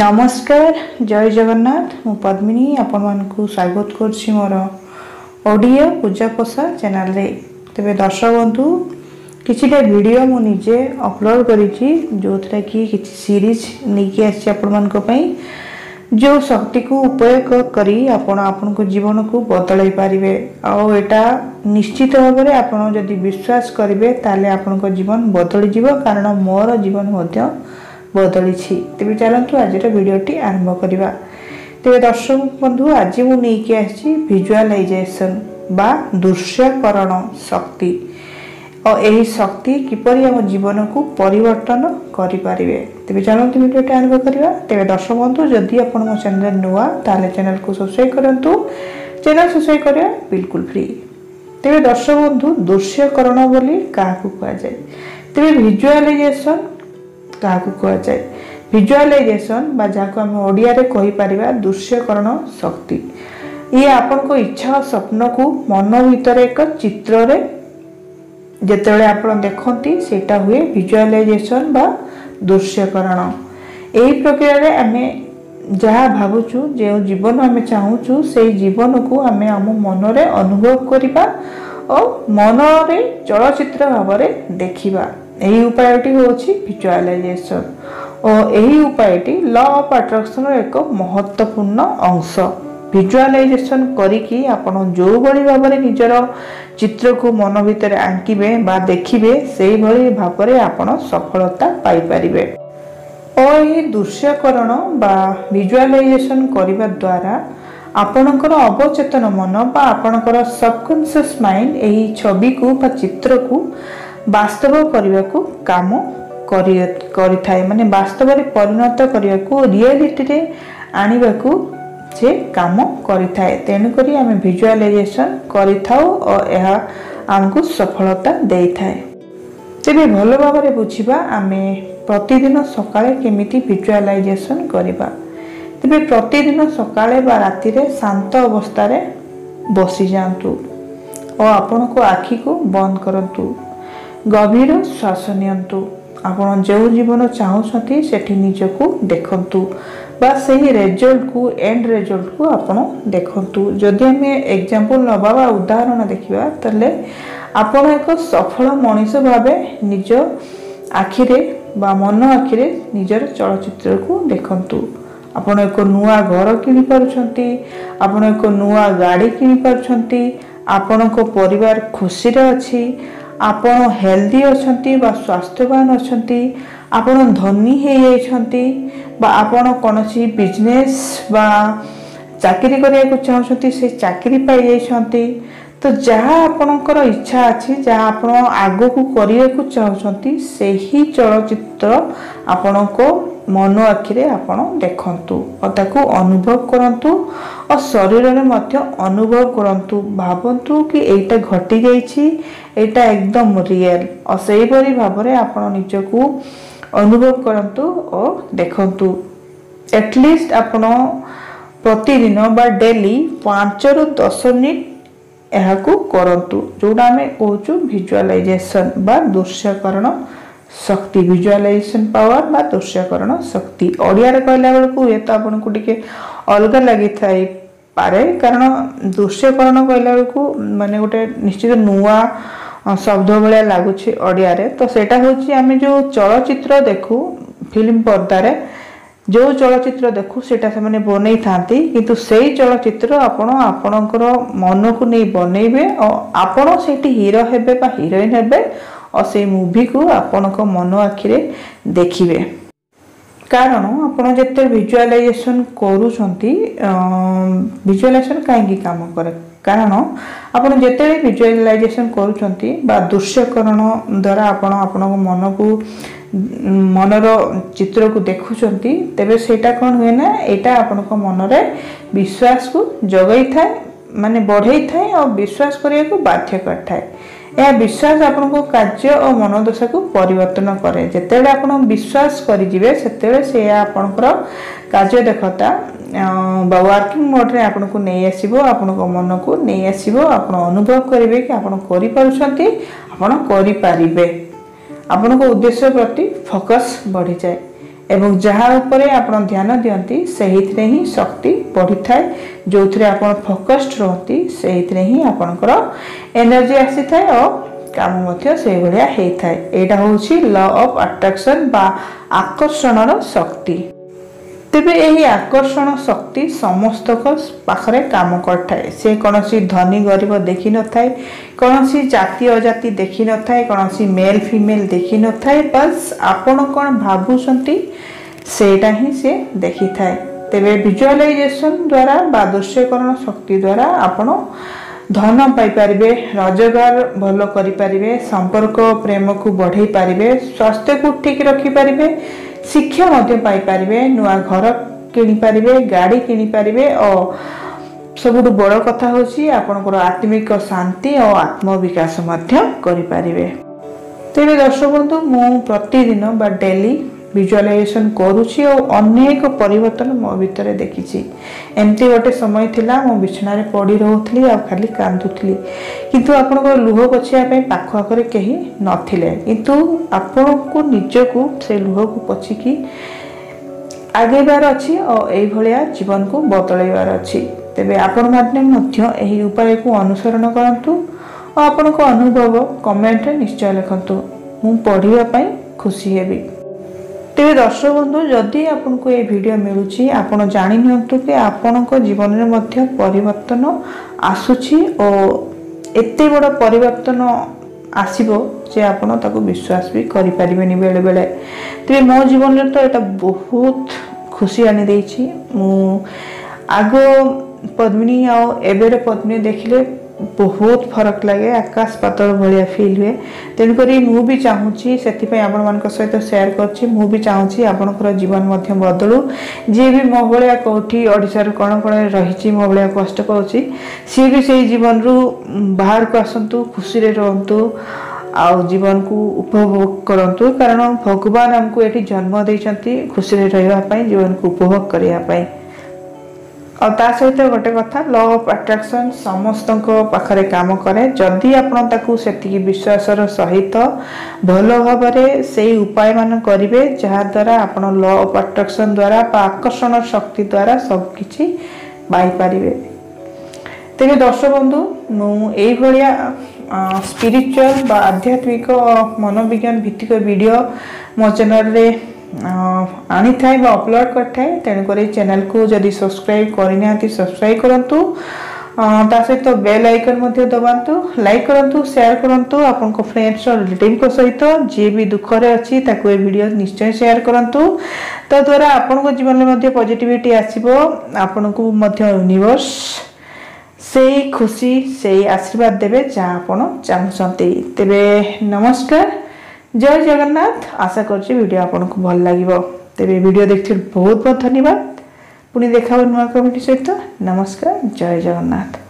नमस्कार जय जगन्नाथ मु पद्मिनी आपण मानकु स्वागत करछि मोर ऑडियो पूजा पोसा चैनल रे। तबे दर्शक बंधु किछिटा वीडियो मु निजे अपलोड करिछि जोथरा कि किछि सीरीज नेकी आछि आपण मानक पई जो शक्ति को उपयोग करी आपण को जीवन को बदलाई पारिबे। आ एटा निश्चित भाव में आपण जदि विश्वास करिवे ताले आपण को जीवन बदली जीवो, कारण मोर जीवन मध्य बदली। तेज चलतु आज भिडटी आरंभ करवा। तेज दर्शक बंधु आज मुझे विजुअलाइजेशन बा दृश्यकरण शक्ति और यही शक्ति किपरि आम जीवन को परिवर्तन करें। तेज चलतु भिडटी आरंभ करवा। तेज दर्शक बंधु जदि आप मो चैनल नुआ ताले चैनल को सब्सक्राइब करंतु। चैनल सब्सक्राइब करवा बिल्कुल फ्री। तेज दर्शक बंधु दृश्यकरण बोली क्या कहुए तेज विजुअलाइजेशन क्या कहुए विजुअलाइजेशन बा जहाँ आम ओडिया रे कहि परिबा दृश्यकरण शक्ति। ये आपन को इच्छा और स्वप्न को मन भीतर एक चित्र रे जेतेबेले आपण देखंती सेटा हुए विजुअलाइजेशन बा दृश्यकरण। एही प्रक्रिया रे आमे जहाँ भावुचु जे जीवन आमे चाहूचु से जीवन को आमे आम मन रे अनुभव करिबा और मन रे चलचित्र भाव में देखिबा। यही उपायटी होछि विजुअलाइजेशन और यही उपायटी लॉ ऑफ अट्रैक्शन एक महत्वपूर्ण अंश। विजुअलाइजेशन करिकी आपण जो बड़ी भाव में निजर चित्र को मन भीतर आंकिबे बा देखिबे सेही भली भाव में आपण सफलता पाई परिबे। और यही दृश्यकरण बा विजुअलाइजेशन करिबा द्वारा आपणकर अवचेतन मन बा आपणकर सबकॉन्शियस माइंड यही छवि को बा चित्र को वास्तव करने को काम करिथाए, माने वास्तव रे परिणत करने को रियलिटी रे आनिबा को से काम करिथाए। तेनु करी आमे विजुअलाइजेशन करिथाउ और यह हमको सफलता देइथाए। तेबे भलो भाव रे बुझिबा आमे प्रतिदिन सकाळे केमिति विजुअलाइजेशन करिबा। तेबे प्रतिदिन सकाळे बा राति रे शांत अवस्था रे बसी जांतु और आपण को आखि को बंद करंतु। गभीर श्वास नियंतु। आपण जो जीवन चाहूछंती सेठी निजको देखंतु बा सही रिजल्ट को एंड रिजल्ट को आपण देखंतु। जदि हमें एग्जांपल नबा बा उदाहरण देखिबा तले आपण एक सफल मनुष्य भाबे निज आखिरे बा मन आखिरे निजर चलचित्र को देखंतु। आपण एक नुआ घर किनि पारुछंती, आपण एक नुआ गाड़ी किनि पारुछंती, आपण को परिवार खुशी रे अछि, आपण हेल्दी अछंती बा स्वास्थ्यवान अछंती, आपण धनी हे जाइछंती बा आपण कोनोसी बिजनेस बा चाकरी करिया को चाहछंती से चाकरी पाई जाइछंती। तो जहाँ आपणकर इच्छा अछि जहाँ आपण आगो को करिया को चाहछंती सेही चलचित्र आपण को मन आखिरे आपण देखंतु और ताको अनुभव करंतु और शरीर रे मध्य अनुभव करंतु। भावंतु कि एटा घटी जाइछि, एटा एकदम रियल और सेही परि भाव रे आपण निजको अनुभव करंतु और देखंतु। एटलीस्ट आपण प्रतिदिन बा डेली 5 रु 10 मिनिट एहाकू करंतु, जोडा हमें कहूचु विजुअलाइजेशन बा दृश्यकरण शक्ति। विजुअलाइजेशन पावर बा दृश्यकरण शक्ति ओडिया रे कहला बेलकू ये तो आपन को टिके अलग लागि थाई पारे, कारण दृश्यकरण कहला बेलकू माने गोटे निश्चित नुआ शब्द भलिया लागुछि ओडिया रे। तो सेटा होछि आमे जो चलचित्र देखु फिल्म पर्दा रे जो चलचित्र देखु सेटा से माने बनै थांती, किंतु सेही चलचित्र आपण आपणकर मन को नै बनेबे और आपण सेठी हीरो हेबे बा हीरोइन हेबे और से मूवी को आपण को मन आखिरे देखिबे। कारण आपण जते विजुअलाइजेशन करूछंती विजुअलाइजेशन काहेकि काम करे, कारण आपण जते विजुअलाइजेशन करूछंती बा दृश्यकरण द्वारा आपण आपण मन को मनर चित्र को देखुछंती तेबे सेटा कोन हुए ना एटा आपण को मन रे विश्वास को जगई थाए, माने बढ़ई थाए और विश्वास करिया को बाध्य करथाए। यह विश्वास आपण को कार्य और मनोदशा को परिवर्तन करे। जेतेबेले आपण विश्वास करि जिवे सेतेबेले से आपनकर कार्य दक्षता बा वर्किंग मोड रे आपण को नै आसीबो, आपण को मन को नै आसीबो, आपण अनुभव करिवे कि आपण करि पारुछंती, आपण करि पारिबे, आपण को उद्देश्य प्रति फोकस बढ़ी जाए। एवं जहाँ उपरे आपण ध्यान दियंती सेहितरे ही शक्ति बढ़ी थाए जो थरे आपण फोकस्ड रहती सेहितरे ही आपणकर एनर्जी आसी थाए और काम मध्य से भलिया हे थाए। एटा होछि लॉ ऑफ अट्रैक्शन बा आकर्षणर शक्ति। तेबे यही आकर्षण शक्ति समस्त पाखरे काम करथाए। से कोनोसी धनी गरीब देखि न थाए, कोनोसी जाति अजाति देखि न थाए, कोनोसी मेल फीमेल देखि न थाए, बस आपण कोन भाबुसंती सेटा ही से देखि थाए। तेबे विजुअलाइजेशन द्वारा बा दृश्यकरण शक्ति द्वारा आपण धन पाई पारिबे, रोजगार भलो करि पारिबे, संपर्क प्रेम को बढ़ाई पारिबे, स्वास्थ्य को ठीक रखि पारिबे, शिक्षा मध्य पाई पारिबे, नुआ घर किनि पारिबे, गाड़ी किनि पारिबे और सबुठ बड़ कथा होछि आपनकर आत्मिक शांति और आत्मविकास मध्य करि पारिबे। तेबे दर्शक बंधु मु प्रतिदिन बा डेली विजुअलाइजेशन करूछि और अनेक परिवर्तन मो भितर देखिछि। एमती गोटे समय थिला मो बिछना रे पड़ी रहउथली आ खाली कांदुथली, किंतु आपनको लुह पोछिया पे पाख आखरे केही नथिले, किंतु आपनको निजको से लुह को पोछिकी आगेबार अछि और एई भलिया जीवन को बदलैबार अछि। तेबे आपण माध्यम मध्य एही उपाय को अनुसरण करंतु और आपनको अनुभव कमेंट रे निश्चय लिखंतु, मु पढिबा पई खुशी हेबी। तेरे दर्शक बंधु जदि आपको ये वीडियो मिलूची आपण जानि नियंतु कि आपणको जीवन में मध्य परिवर्तन आसुची और एते बड़ परिवर्तन आसीबो जे आपण ताको विश्वास भी करि परिबेनी बेले बेले। तेरे मो जीवन में तो एटा बहुत खुशी आनी देछि। मु आगो पद्मिनी आ एबेरे पद्मिनी देखिले बहुत फरक लगे, आकाश पातल भलिया फील हुए। तेणुकरी मु भी चाहूँगी से आपण मान सहित शेयर करछि, मु भी चाहूँगी आपणकर जीवन मध्य बदलू। जी भी मो भाया कौटी ओडिशार कण कण रही मो भाया कष्ट पाऊँगी सी भी से जीवन रु बाहर को आसतु, खुशी रे रहतु आउ जीवन को उपभोग करंतु, कारण भगवान हमको ये जन्म देइछंती खुशी रे रहबा पई, जीवन को उपभोग करिया पई। और ता सहित गोटे कथा लॉ ऑफ अट्रैक्शन समस्त पाखरे काम करे जदि आपण ताकू सेतिकी विश्वासर सहित भलो भाबरे सेही उपाय मान करिवे, जहा द्वारा आपण लॉ ऑफ अट्रैक्शन द्वारा आकर्षण शक्ति द्वारा सब किछि पाई परिवे। तेबे दर्शक बंधु मु एई भलिया स्पिरिचुअल बा आध्यात्मिक मनोविज्ञान भित्तिक वीडियो मो चैनल रे आनी थाए बा अपलोड करथाए। तेणुकर चैनल को जदि सब्सक्राइब करनी सब्सक्राइब करंतु, ता सहित बेल आइकन मध्य दबांतु, लाइक करंतु, शेयर करंतु आपन को फ्रेंड्स और रिलेटिव को सहित जे भी दुख रे अछि ताको ए वीडियो निश्चय शेयर करंतु। तो द्वारा आपन को जीवन में मध्य पॉजिटिविटी आसीबो, आपन को मध्य यूनिवर्स से खुशी से आशीर्वाद देबे जहाँ आपन चाहूछंती। तेबे नमस्कार, जय जगन्नाथ। आशा करछि वीडियो आपको भल लागिबो। तेबे वीडियो देखथिर बहुत बहुत धन्यवाद। पुणी देखा नुआ कमेंट सहित। नमस्कार, जय जगन्नाथ।